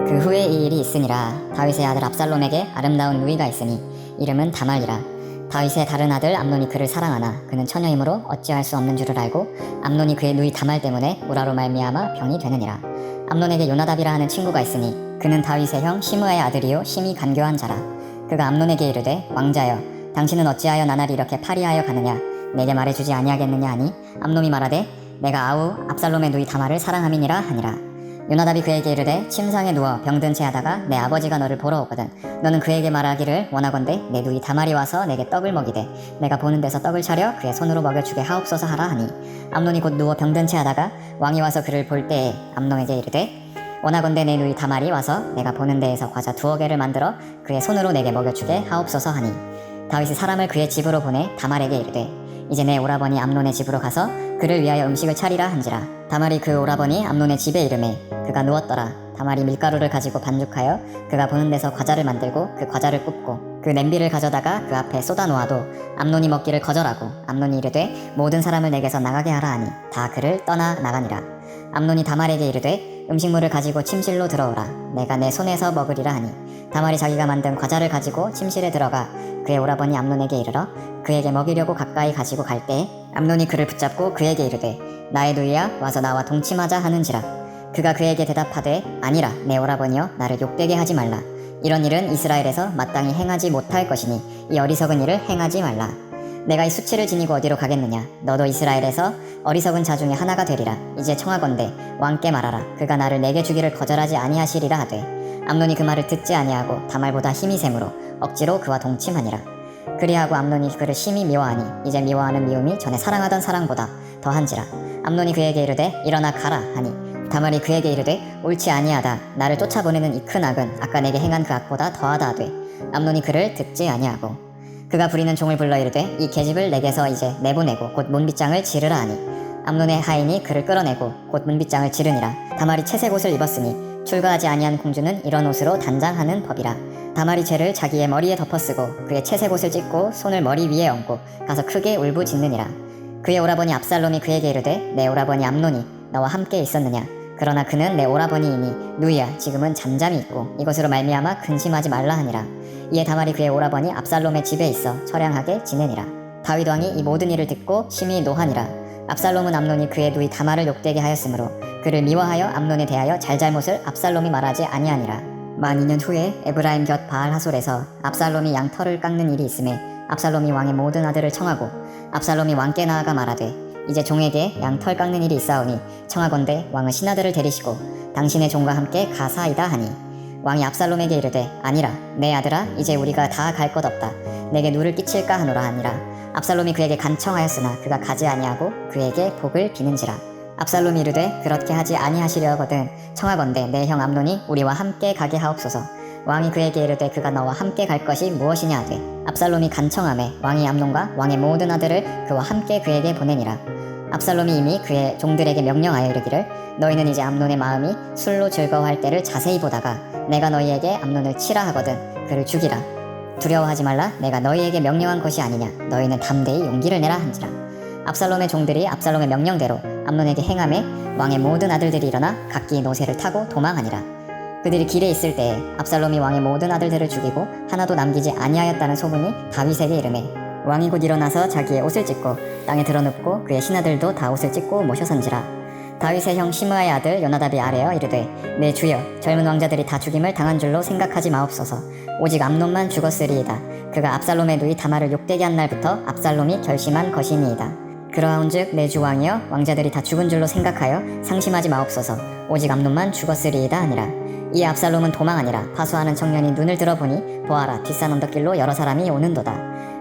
그 후에 이 일이 있으니라. 다윗의 아들 압살롬에게 아름다운 누이가 있으니 이름은 다말이라. 다윗의 다른 아들 암논이 그를 사랑하나 그는 처녀이므로 어찌할 수 없는 줄을 알고 암논이 그의 누이 다말 때문에 우라로 말미암아 병이 되느니라. 암논에게 요나답이라 하는 친구가 있으니 그는 다윗의 형 시므아의 아들이요 심히 간교한 자라. 그가 암논에게 이르되 왕자여 당신은 어찌하여 나날이 이렇게 파리하여 가느냐 내게 말해주지 아니하겠느냐 하니 암논이 말하되 내가 아우 압살롬의 누이 다말을 사랑함이니라 하니라. 요나답이 그에게 이르되 침상에 누워 병든 채 하다가 내 아버지가 너를 보러 오거든 너는 그에게 말하기를 원하건대 내 누이 다말이 와서 내게 떡을 먹이되 내가 보는 데서 떡을 차려 그의 손으로 먹여주게 하옵소서 하라 하니 암논이 곧 누워 병든 채 하다가 왕이 와서 그를 볼 때에 암논에게 이르되 원하건대 내 누이 다말이 와서 내가 보는 데에서 과자 2개를 만들어 그의 손으로 내게 먹여주게 하옵소서 하니 다윗이 사람을 그의 집으로 보내 다말에게 이르되 이제 내 오라버니 암논의 집으로 가서 그를 위하여 음식을 차리라 한지라. 다말이 그 오라버니 암논의 집에 이르매 그가 누웠더라. 다말이 밀가루를 가지고 반죽하여 그가 보는 데서 과자를 만들고 그 과자를 굽고 그 냄비를 가져다가 그 앞에 쏟아 놓아도 암논이 먹기를 거절하고 암논이 이르되 모든 사람을 내게서 나가게 하라 하니 다 그를 떠나 나가니라. 암논이 다말에게 이르되 음식물을 가지고 침실로 들어오라. 내가 내 손에서 먹으리라 하니 다말이 자기가 만든 과자를 가지고 침실에 들어가 그의 오라버니 암논에게 이르러 그에게 먹이려고 가까이 가지고 갈 때에 암논이 그를 붙잡고 그에게 이르되 나의 누이야 와서 나와 동침하자 하는지라. 그가 그에게 대답하되 아니라 내 오라버니여 나를 욕되게 하지 말라. 이런 일은 이스라엘에서 마땅히 행하지 못할 것이니 이 어리석은 일을 행하지 말라. 내가 이 수치를 지니고 어디로 가겠느냐. 너도 이스라엘에서 어리석은 자 중에 하나가 되리라. 이제 청하건대 왕께 말하라. 그가 나를 내게 주기를 거절하지 아니하시리라 하되 암논이 그 말을 듣지 아니하고 다말보다 힘이 셈으로 억지로 그와 동침하니라. 그리하고 암논이 그를 심히 미워하니 이제 미워하는 미움이 전에 사랑하던 사랑보다 더한지라. 암논이 그에게 이르되 일어나 가라 하니 다말이 그에게 이르되 옳지 아니하다. 나를 쫓아보내는 이 큰 악은 아까 내게 행한 그 악보다 더하다 하되 암논이 그를 듣지 아니하고 그가 부리는 종을 불러 이르되 이 계집을 내게서 이제 내보내고 곧 문빗장을 지르라 하니 암논의 하인이 그를 끌어내고 곧 문빗장을 지르니라. 다말이 채색 옷을 입었으니 출가하지 아니한 공주는 이런 옷으로 단장하는 법이라. 다말이 죄를 자기의 머리에 덮어쓰고 그의 채색 옷을 찢고 손을 머리 위에 얹고 가서 크게 울부짖느니라. 그의 오라버니 압살롬이 그에게 이르되 내 오라버니 암논이 너와 함께 있었느냐. 그러나 그는 내 오라버니이니 누이야 지금은 잠잠히 있고 이것으로 말미암아 근심하지 말라 하니라. 이에 다말이 그의 오라버니 압살롬의 집에 있어 처량하게 지내니라. 다윗 왕이 이 모든 일을 듣고 심히 노하니라. 압살롬은 암논이 그의 누이 다말을 욕되게 하였으므로 그를 미워하여 암논에 대하여 잘잘못을 압살롬이 말하지 아니하니라. 만 2년 후에 에브라임 곁 바알 하솔에서 압살롬이 양털을 깎는 일이 있음에 압살롬이 왕의 모든 아들을 청하고 압살롬이 왕께 나아가 말하되 이제 종에게 양털 깎는 일이 있사오니 청하건대 왕은 신하들을 데리시고 당신의 종과 함께 가사이다 하니 왕이 압살롬에게 이르되 아니라 내 아들아 이제 우리가 다 갈 것 없다. 내게 누를 끼칠까 하노라 하니라. 압살롬이 그에게 간청하였으나 그가 가지 아니하고 그에게 복을 비는지라. 압살롬이 이르되 그렇게 하지 아니하시려거든 청하건대 내 형 암논이 우리와 함께 가게 하옵소서. 왕이 그에게 이르되 그가 너와 함께 갈 것이 무엇이냐 하되 압살롬이 간청하매 왕이 암논과 왕의 모든 아들을 그와 함께 그에게 보내니라. 압살롬이 이미 그의 종들에게 명령하여 이르기를 너희는 이제 암논의 마음이 술로 즐거워할 때를 자세히 보다가 내가 너희에게 암논을 치라 하거든 그를 죽이라. 두려워하지 말라. 내가 너희에게 명령한 것이 아니냐. 너희는 담대히 용기를 내라 한지라. 압살롬의 종들이 압살롬의 명령대로 암논에게 행하매 왕의 모든 아들들이 일어나 각기 노새를 타고 도망하니라. 그들이 길에 있을 때에 압살롬이 왕의 모든 아들들을 죽이고 하나도 남기지 아니하였다는 소문이 다윗에게 이르매 왕이 곧 일어나서 자기의 옷을 찢고 땅에 드러눕고 그의 신하들도 다 옷을 찢고 모셔선지라. 다윗의 형 시므아의 아들 요나답이 아뢰어 이르되 내 주여 젊은 왕자들이 다 죽임을 당한 줄로 생각하지 마옵소서. 오직 암논만 죽었으리이다. 그가 압살롬의 누이 다말을 욕되게 한 날부터 압살롬이 결심한 것이니이다. 그러하온즉 내 주 왕이여 왕자들이 다 죽은 줄로 생각하여 상심하지 마옵소서. 오직 암논만 죽었으리이다 하니라. 이에 압살롬은 도망하니라. 파수하는 청년이 눈을 들어보니 보아라 뒷산 언덕길로 여러 사람이 오는도다.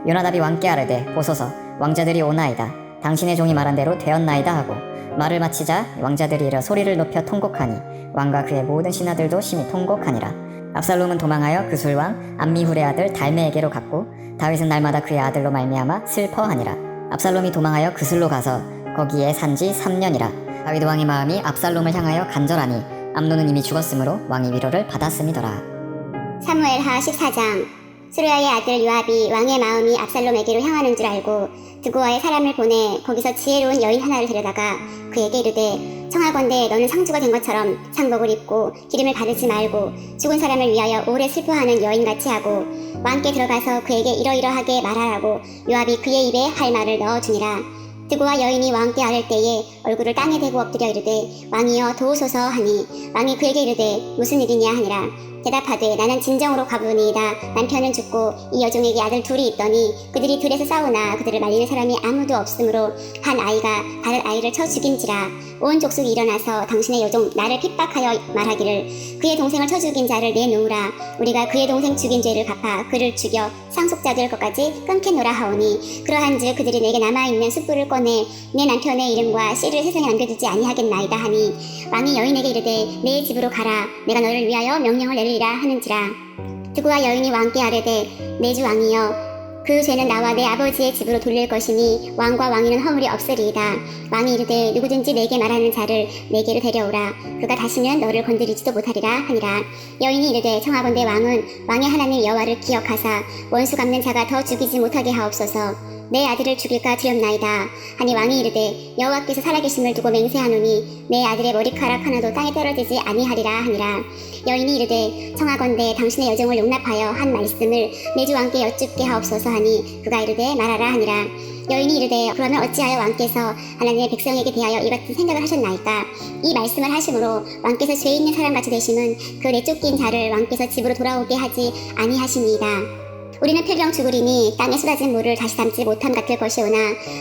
요나답이 왕께 아뢰되 보소서 왕자들이 오나이다. 당신의 종이 말한 대로 되었나이다 하고 말을 마치자 왕자들이 이르 소리를 높여 통곡하니 왕과 그의 모든 신하들도 심히 통곡하니라. 압살롬은 도망하여 그술왕 암미훌의 아들 달메에게로 갔고 다윗은 날마다 그의 아들로 말미암아 슬퍼하니라. 압살롬이 도망하여 그술로 가서 거기에 산지 3년이라. 다윗 왕의 마음이 압살롬을 향하여 간절하니 암논은 이미 죽었으므로 왕이 위로를 받았음이더라. 사무엘하 14장. 수르야의 아들 요압이 왕의 마음이 압살롬에게로 향하는 줄 알고 드고아의 사람을 보내 거기서 지혜로운 여인 하나를 데려다가 그에게 이르되 청하건대 너는 상주가 된 것처럼 상복을 입고 기름을 바르지 말고 죽은 사람을 위하여 오래 슬퍼하는 여인같이 하고 왕께 들어가서 그에게 이러이러하게 말하라고 요압이 그의 입에 할 말을 넣어주니라. 드고아 여인이 왕께 아를 때에 얼굴을 땅에 대고 엎드려 이르되 왕이여 도우소서 하니 왕이 그에게 이르되 무슨 일이냐 하니라. 대답하되 나는 진정으로 과부니이다. 남편은 죽고 이 여종에게 아들 둘이 있더니 그들이 들에서 싸우나 그들을 말리는 사람이 아무도 없으므로 한 아이가 다른 아이를 쳐 죽인지라. 온 족속이 일어나서 당신의 여종 나를 핍박하여 말하기를 그의 동생을 쳐 죽인 자를 내놓으라. 우리가 그의 동생 죽인 죄를 갚아 그를 죽여 상속자 될 것까지 끊겠노라 하오니 그러한즉 그들이 내게 남아있는 숯불을 꺼내 내 남편의 이름과 씨를 세상에 남겨두지 아니하겠나이다 하니 왕이 여인에게 이르되 내 집으로 가라. 내가 너를 위하여 명령을 내리리라 하는지라. 드고아 여인이 왕께 아뢰되 내 주 왕이여 그 죄는 나와 내 아버지의 집으로 돌릴 것이니 왕과 왕위는 허물이 없으리이다. 왕이 이르되 누구든지 내게 말하는 자를 내게로 데려오라. 그가 다시는 너를 건드리지도 못하리라 하니라. 여인이 이르되 청하건대 왕은 왕의 하나님 여호와를 기억하사 원수 갚는 자가 더 죽이지 못하게 하옵소서. 내 아들을 죽일까 두렵나이다 하니 왕이 이르되 여호와께서 살아계심을 두고 맹세하노니 내 아들의 머리카락 하나도 땅에 떨어지지 아니하리라 하니라. 여인이 이르되 청하건대 당신의 여종을 용납하여 한 말씀을 내 주 왕께 여쭙게 하옵소서 하니 그가 이르되 말하라 하니라. 여인이 이르되 그러면 어찌하여 왕께서 하나님의 백성에게 대하여 이 같은 생각을 하셨나이까. 이 말씀을 하심으로 왕께서 죄 있는 사람같이 되심은 그 내쫓긴 자를 왕께서 집으로 돌아오게 하지 아니하시니이다. 우리는 필경 죽으리니 땅에 쏟아진 물을 다시 담지 못함 같을 것이오나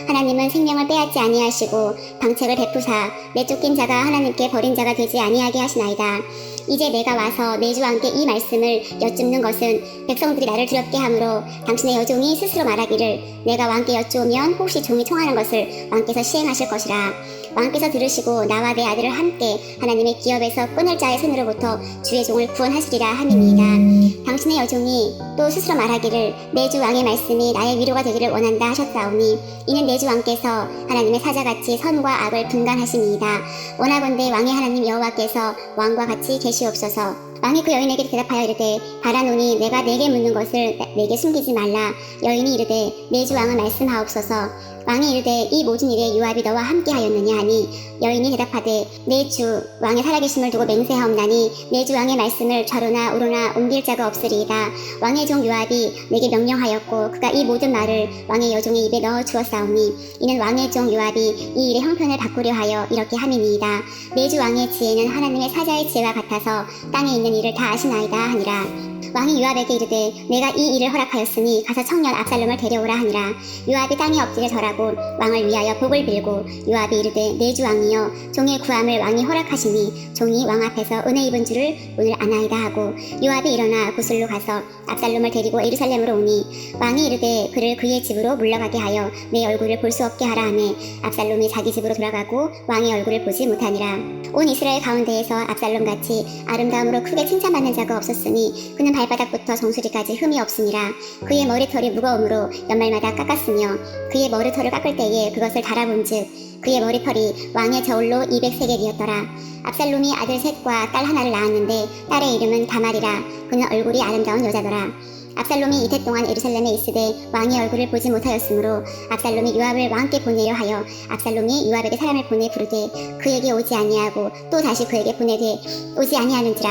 하나님은 생명을 빼앗지 아니하시고 방책을 베푸사 내쫓긴 자가 하나님께 버린 자가 되지 아니하게 하시나이다. 이제 내가 와서 내 주 왕께 이 말씀을 여쭙는 것은 백성들이 나를 두렵게 하므로 당신의 여종이 스스로 말하기를 내가 왕께 여쭈으면 혹시 종이 청하는 것을 왕께서 시행하실 것이라. 왕께서 들으시고 나와 내 아들을 함께 하나님의 기업에서 끊을 자의 손으로부터 주의 종을 구원하시리라 함이니이다. 당신의 여종이 또 스스로 말하기를 내 주 왕의 말씀이 나의 위로가 되기를 원한다 하셨사오니 이는 내 주 왕께서 하나님의 사자같이 선과 악을 분간하심이이다. 원하건대 왕의 하나님 여호와께서 왕과 같이 계시옵소서. 왕이 그 여인에게 대답하여 이르되 바라노니 내가 내게 묻는 것을 내게 숨기지 말라. 여인이 이르되 내 주 왕은 말씀하옵소서. 왕이 이르되 이 모든 일에 요압이 너와 함께 하였느냐 하니 여인이 대답하되 내 주 왕의 살아계심을 두고 맹세하옵나니 내 주 왕의 말씀을 좌로나 우로나 옮길 자가 없으리이다. 왕의 종 요압이 내게 명령하였고 그가 이 모든 말을 왕의 여종의 입에 넣어 주었사오니 이는 왕의 종 요압이 이 일의 형편을 바꾸려 하여 이렇게 함이니이다. 내 주 왕의 지혜는 하나님의 사자의 지혜와 같아서 땅에 있는 일을 다 아시나이다 하니라. 왕이 요압에게 이르되 내가 이 일을 허락하였으니 가서 청년 압살롬을 데려오라 하니라. 요압이 땅에 엎드려 절하고 왕을 위하여 복을 빌고 요압이 이르되 내 주 왕이여 종의 구함을 왕이 허락하시니 종이 왕 앞에서 은혜 입은 줄을 오늘 아나이다 하고 요압이 일어나 구슬로 가서 압살롬을 데리고 예루살렘으로 오니 왕이 이르되 그를 그의 집으로 물러가게 하여 내 얼굴을 볼 수 없게 하라 하매 압살롬이 자기 집으로 돌아가고 왕의 얼굴을 보지 못하니라. 온 이스라엘 가운데에서 압살롬같이 아름다움으로 크게 칭찬받는 자가 없었으니 그는 발바닥부터 정수리까지 흠이 없으니라. 그의 머리털이 무거움으로 연말마다 깎았으며 그의 머리털을 깎을 때에 그것을 달아본즉 그의 머리털이 왕의 저울로 200세겔이었더라. 압살롬이 아들 셋과 딸 하나를 낳았는데 딸의 이름은 다말이라. 그는 얼굴이 아름다운 여자더라. 압살롬이 이태 동안 예루살렘에 있으되 왕의 얼굴을 보지 못하였으므로 압살롬이 요압을 왕께 보내려 하여 압살롬이 요압에게 사람을 보내 부르되 그에게 오지 아니하고 또 다시 그에게 보내되 오지 아니하는지라.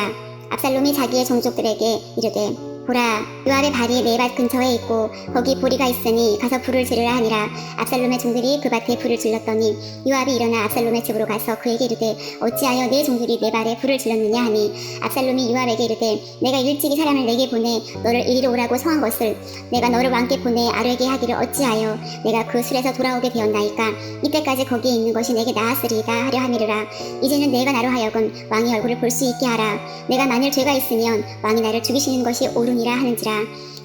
압살롬이 자기의 종족들에게 이르되 보라 요압의 발이 내 밭 근처에 있고 거기 보리가 있으니 가서 불을 지르라 하니라. 압살롬의 종들이 그 밭에 불을 질렀더니 요압이 일어나 압살롬의 집으로 가서 그에게 이르되 어찌하여 내 종들이 내 발에 불을 질렀느냐 하니 압살롬이 요압에게 이르되 내가 일찍이 사람을 내게 보내 너를 이리로 오라고 청한 것을 내가 너를 왕께 보내 아뢰게 하기를 어찌하여 내가 그 술에서 돌아오게 되었나이까. 이때까지 거기에 있는 것이 내게 나았으리이다 하려 함이르라. 이제는 내가 나로 하여금 왕의 얼굴을 볼 수 있게 하라. 내가 만일 죄가 있으면 왕이 나를 죽이시는 것이 옳으니라 하는지라.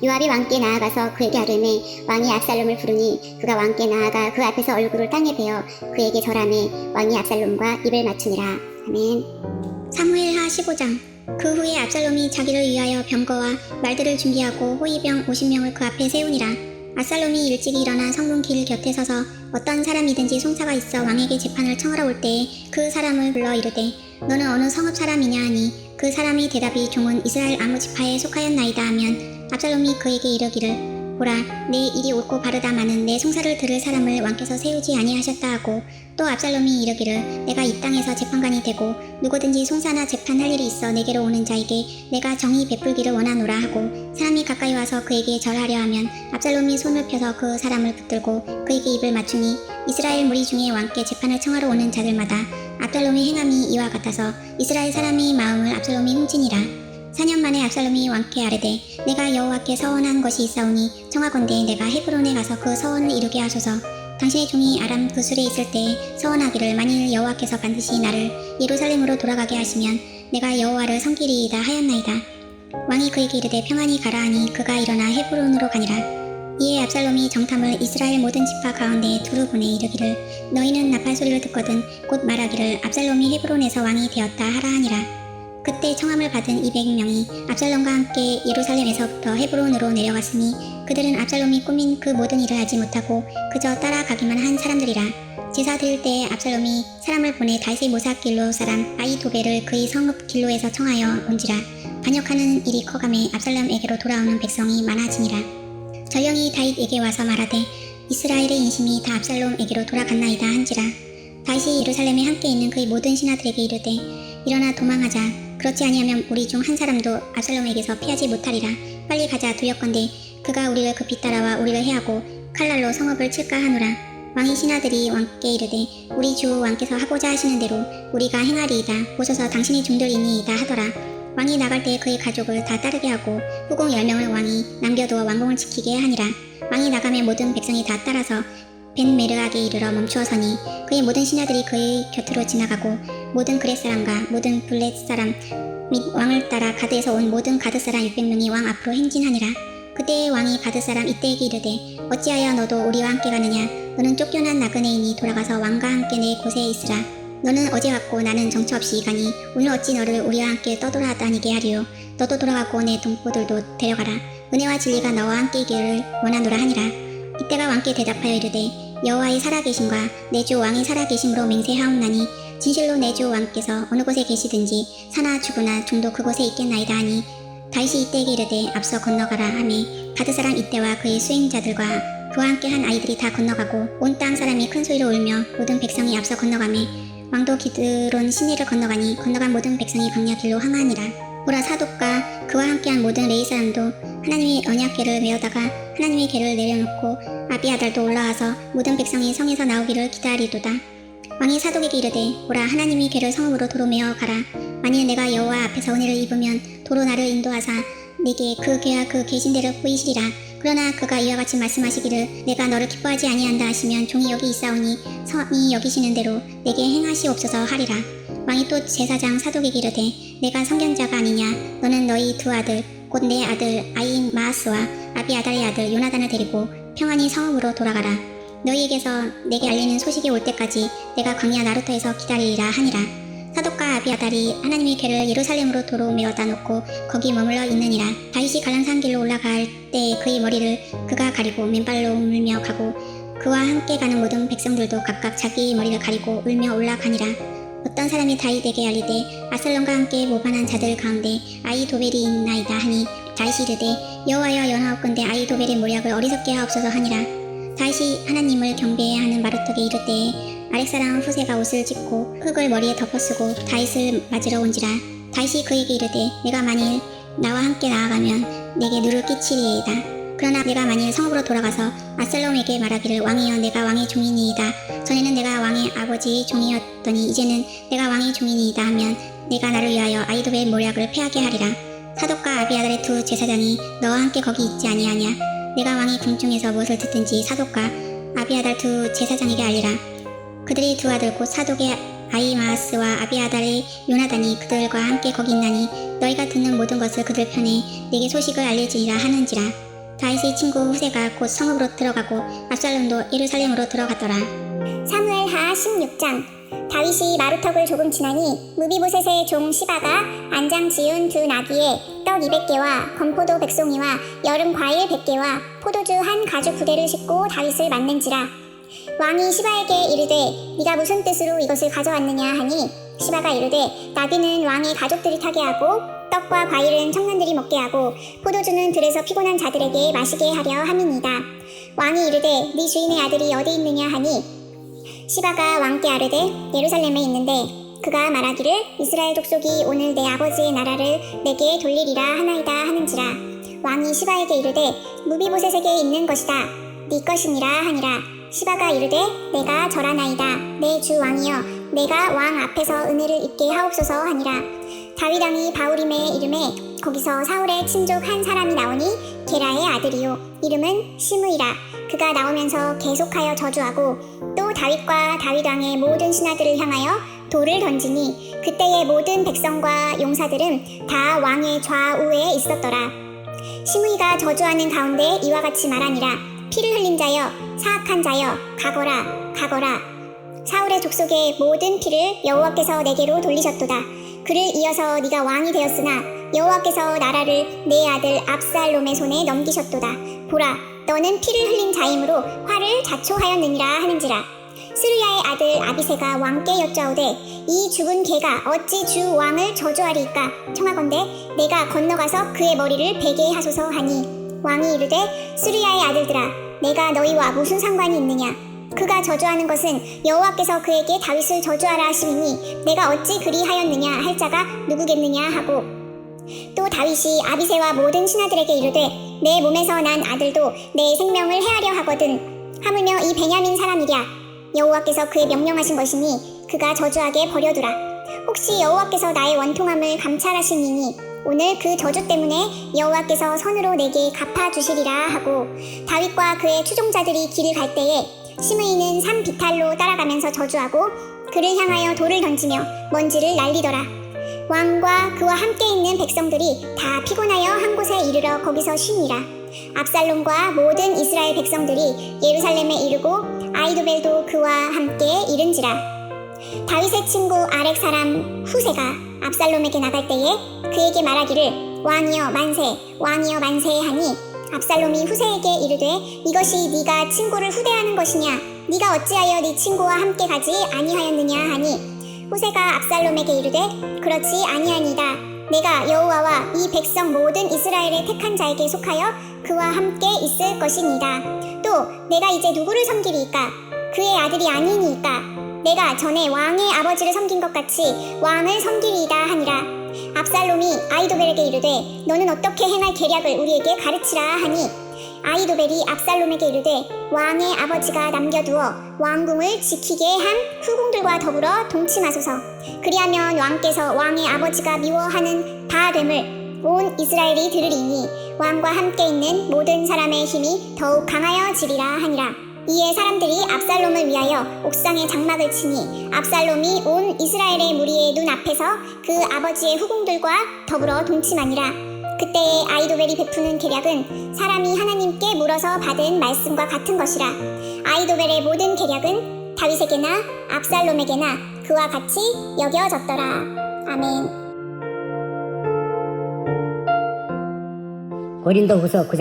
요압이 왕께 나아가서 그에게 아뢰매 왕이 압살롬을 부르니 그가 왕께 나아가 그 앞에서 얼굴을 땅에 베어 그에게 절하매 왕이 압살롬과 입을 맞추니라. 아멘. 사무엘하 15장. 그 후에 압살롬이 자기를 위하여 병거와 말들을 준비하고 호위병 50명을 그 앞에 세우니라. 압살롬이 일찍이 일어나 성문 길 곁에 서서 어떤 사람이든지 송사가 있어 왕에게 재판을 청하러 올 때에 그 사람을 불러 이르되 너는 어느 성읍 사람이냐 하니 그 사람이 대답이 종은 이스라엘 아무 지파에 속하였나이다 하면 압살롬이 그에게 이르기를 보라, 내 일이 옳고 바르다마는 내 송사를 들을 사람을 왕께서 세우지 아니하셨다 하고, 또 압살롬이 이르기를 내가 이 땅에서 재판관이 되고 누구든지 송사나 재판할 일이 있어 내게로 오는 자에게 내가 정의 베풀기를 원하노라 하고, 사람이 가까이 와서 그에게 절하려 하면 압살롬이 손을 펴서 그 사람을 붙들고 그에게 입을 맞추니, 이스라엘 무리 중에 왕께 재판을 청하러 오는 자들마다 압살롬의 행함이 이와 같아서 이스라엘 사람의 마음을 압살롬이 훔치니라. 4년 만에 압살롬이 왕께 아뢰되 내가 여호와께 서원한 것이 있사오니 청하건대 내가 헤브론에 가서 그 서원을 이루게 하소서. 당신의 종이 아람 그술에 있을 때에 서원하기를 만일 여호와께서 반드시 나를 예루살렘으로 돌아가게 하시면 내가 여호와를 섬기리이다 하였나이다. 왕이 그에게 이르되 평안히 가라 하니 그가 일어나 헤브론으로 가니라. 이에 압살롬이 정탐을 이스라엘 모든 지파 가운데에 두루 보내 이르기를 너희는 나팔 소리를 듣거든 곧 말하기를 압살롬이 헤브론에서 왕이 되었다 하라 하니라. 그때 청함을 받은 200명이 압살롬과 함께 예루살렘에서부터 헤브론으로 내려갔으니 그들은 압살롬이 꾸민 그 모든 일을 하지 못하고 그저 따라가기만 한 사람들이라. 제사 드릴 때에 압살롬이 사람을 보내 다윗의 모사 길로 사람 아히도벨을 그의 성읍 길로에서 청하여 온지라. 반역하는 일이 커가매 압살롬에게로 돌아오는 백성이 많아지니라. 전령이 다윗에게 와서 말하되 이스라엘의 인심이 다 압살롬에게로 돌아갔나이다 한지라. 다윗이 예루살렘에 함께 있는 그의 모든 신하들에게 이르되 일어나 도망하자. 그렇지 아니하면 우리 중 한 사람도 압살롬에게서 피하지 못하리라. 빨리 가자. 두렵건대 그가 우리를 급히 따라와 우리를 해하고 칼날로 성읍을 칠까 하노라. 왕의 신하들이 왕께 이르되 우리 주 왕께서 하고자 하시는 대로 우리가 행하리이다. 보소서 당신의 종들이니이다 하더라. 왕이 나갈 때 그의 가족을 다 따르게 하고 후궁 10명을 왕이 남겨두어 왕궁을 지키게 하니라. 왕이 나가며 모든 백성이 다 따라서 벤메르악에 이르러 멈추어 서니 그의 모든 신하들이 그의 곁으로 지나가고 모든 그렛 사람과 모든 블렛 사람 및 왕을 따라 가드에서 온 모든 가드 사람 600명이 왕 앞으로 행진하니라. 그때 왕이 가드 사람 이때에게 이르되 어찌하여 너도 우리와 함께 가느냐. 너는 쫓겨난 나그네이니 돌아가서 왕과 함께 내 곳에 있으라. 너는 어제 왔고 나는 정처 없이 가니 오늘 어찌 너를 우리와 함께 떠돌아다니게 하리요. 너도 돌아가고 내 동포들도 데려가라. 은혜와 진리가 너와 함께 있기를 원하노라 하니라. 이때가 왕께 대답하여 이르되 여호와의 살아계심과 내 주 왕의 살아계심으로 맹세하옵나니 진실로 내 주 왕께서 어느 곳에 계시든지 사나 죽으나 종도 그곳에 있겠나이다 하니, 다윗이 이때에게 이르되 앞서 건너가라 하매 가드 사람 이때와 그의 수행자들과 그와 함께 한 아이들이 다 건너가고 온 땅 사람이 큰 소리로 울며 모든 백성이 앞서 건너가매 왕도 기드론 시내를 건너가니 건너간 모든 백성이 광야 길로 항하니라. 보라, 사독과 그와 함께한 모든 레위 사람도 하나님의 언약궤를 메어다가 하나님의 궤를 내려놓고 아비아달도 올라와서 모든 백성이 성에서 나오기를 기다리도다. 왕이 사독에게 이르되 보라, 하나님이 궤를 성읍으로 도로 메어 가라. 만일 내가 여호와 앞에서 은혜를 입으면 도로 나를 인도하사 내게 그 궤와 그 계신대를 보이시리라. 그러나 그가 이와 같이 말씀하시기를 내가 너를 기뻐하지 아니한다 하시면 종이 여기 있사오니 성이 여기시는 대로 내게 행하시옵소서 하리라. 왕이 또 제사장 사독에게 이르되 내가 선견자가 아니냐. 너는 너희 두 아들 곧 내 아들 아히마아스와 아비아달의 아들 요나단을 데리고 평안히 성읍으로 돌아가라. 너희에게서 내게 알리는 소식이 올 때까지 내가 광야 나루터에서 기다리리라 하니라. 사독과 아비아달이 하나님의 궤를 예루살렘으로 도로 메어다 놓고 거기 머물러 있느니라. 다윗이 갈랑산 길로 올라갈 때 그의 머리를 그가 가리고 맨발로 울며 가고 그와 함께 가는 모든 백성들도 각각 자기의 머리를 가리고 울며 올라가니라. 어떤 사람이 다윗에게 알리되 압살롬과 함께 모반한 자들 가운데 아히도벨이 있나이다 하니, 다윗이 이르되 여호와여 연하옵건대 아히도벨의 모략을 어리석게 하옵소서 하니라. 다윗이 하나님을 경배하는 마루턱에 이를 때에 아렉사람 후세가 옷을 찢고 흙을 머리에 덮어쓰고 다윗을 맞으러 온지라. 다윗이 그에게 이르되 내가 만일 나와 함께 나아가면 내게 누를 끼치리이다. 그러나 내가 만일 성읍으로 돌아가서 압살롬에게 말하기를 왕이여 내가 왕의 종이니이다. 전에는 내가 왕의 아버지의 종이었더니 이제는 내가 왕의 종이니이다 하면 내가 나를 위하여 아히도벨 모략을 패하게 하리라. 사독과 아비아달의 두 제사장이 너와 함께 거기 있지 아니하냐. 내가 왕의 궁중에서 무엇을 듣든지 사독과 아비아달 두 제사장에게 알리라. 그들이 두 아들 곧 사독의 아히마아스와 아비아달의 요나단이 그들과 함께 거기 있나니 너희가 듣는 모든 것을 그들 편에 내게 소식을 알릴지니라 하는지라. 다윗의 친구 후세가 곧 성읍으로 들어가고 압살롬도 예루살렘으로 들어갔더라. 사무엘하 16장. 다윗이 마루턱을 조금 지나니 무비보셋의 종 시바가 안장 지은 두 나귀에 떡 200개와 건포도 100송이와 여름 과일 100개와 포도주 한 가죽 부대를 싣고 다윗을 맞는지라. 왕이 시바에게 이르되 네가 무슨 뜻으로 이것을 가져왔느냐 하니, 시바가 이르되 나귀는 왕의 가족들이 타게 하고 떡과 과일은 청년들이 먹게 하고 포도주는 들에서 피곤한 자들에게 마시게 하려 함이니이다. 왕이 이르되 네 주인의 아들이 어디 있느냐 하니 시바가 왕께 아뢰되 예루살렘에 있는데 그가 말하기를 이스라엘 족속이 오늘 내 아버지의 나라를 내게 돌리리라 하나이다 하는지라. 왕이 시바에게 이르되 무비보셋에게 있는 것이다 네 것이니라 하니라. 시바가 이르되 내가 절하나이다 내 주 왕이여 내가 왕 앞에서 은혜를 입게 하옵소서 하니라. 다윗 왕이 바울임에 이름에 거기서 사울의 친족 한 사람이 나오니 게라의 아들이요 이름은 시므이라. 그가 나오면서 계속하여 저주하고 또 다윗과 다윗 왕의 모든 신하들을 향하여 돌을 던지니 그때의 모든 백성과 용사들은 다 왕의 좌우에 있었더라. 시므이가 저주하는 가운데 이와 같이 말하니라. 피를 흘린 자여 사악한 자여 가거라 가거라. 사울의 족속의 모든 피를 여호와께서 내게로 돌리셨도다. 그를 이어서 네가 왕이 되었으나 여호와께서 나라를 내 아들 압살롬의 손에 넘기셨도다. 보라 너는 피를 흘린 자이므로 화를 자초하였느니라 하는지라. 스루야의 아들 아비새가 왕께 여짜오되 이 죽은 개가 어찌 주 왕을 저주하리이까 청하건대 내가 건너가서 그의 머리를 베게 하소서 하니 왕이 이르되 스루야의 아들들아 내가 너희와 무슨 상관이 있느냐. 그가 저주하는 것은 여호와께서 그에게 다윗을 저주하라 하시니 내가 어찌 그리하였느냐 할 자가 누구겠느냐 하고 또 다윗이 아비새와 모든 신하들에게 이르되 내 몸에서 난 아들도 내 생명을 해하려 하거든 하물며 이 베냐민 사람이랴. 여호와께서 그의 명령하신 것이니 그가 저주하게 버려두라. 혹시 여호와께서 나의 원통함을 감찰하시니니 오늘 그 저주 때문에 여호와께서 선으로 내게 갚아주시리라 하고 다윗과 그의 추종자들이 길을 갈 때에 시므이는 산 비탈로 따라가면서 저주하고 그를 향하여 돌을 던지며 먼지를 날리더라. 왕과 그와 함께 있는 백성들이 다 피곤하여 한 곳에 이르러 거기서 쉬니라. 압살롬과 모든 이스라엘 백성들이 예루살렘에 이르고 아이도벨도 그와 함께 이른지라. 다윗의 친구 아렉 사람 후세가 압살롬에게 나갈 때에 그에게 말하기를 왕이여 만세 왕이여 만세 하니 압살롬이 후세에게 이르되 이것이 네가 친구를 후대하는 것이냐. 네가 어찌하여 네 친구와 함께 가지 아니하였느냐 하니 후세가 압살롬에게 이르되 그렇지 아니하니이다. 내가 여호와와 이 백성 모든 이스라엘의 택한 자에게 속하여 그와 함께 있을 것이니이다. 또 내가 이제 누구를 섬기리이까. 그의 아들이 아니니이까. 내가 전에 왕의 아버지를 섬긴 것 같이 왕을 섬기리이다 하니라. 압살롬이 아이도벨에게 이르되 너는 어떻게 행할 계략을 우리에게 가르치라 하니 아이도벨이 압살롬에게 이르되 왕의 아버지가 남겨두어 왕궁을 지키게 한 후궁들과 더불어 동침하소서. 그리하면 왕께서 왕의 아버지가 미워하는 바 됨을 온 이스라엘이 들으리니 왕과 함께 있는 모든 사람의 힘이 더욱 강하여지리라 하니라. 이에 사람들이 압살롬을 위하여 옥상에 장막을 치니 압살롬이 온 이스라엘의 무리의 눈 앞에서 그 아버지의 후궁들과 더불어 동침하니라. 그때에 아이도벨이 베푸는 계략은 사람이 하나님께 물어서 받은 말씀과 같은 것이라. 아이도벨의 모든 계략은 다윗에게나 압살롬에게나 그와 같이 여겨졌더라. 아멘. 고린도후서 9장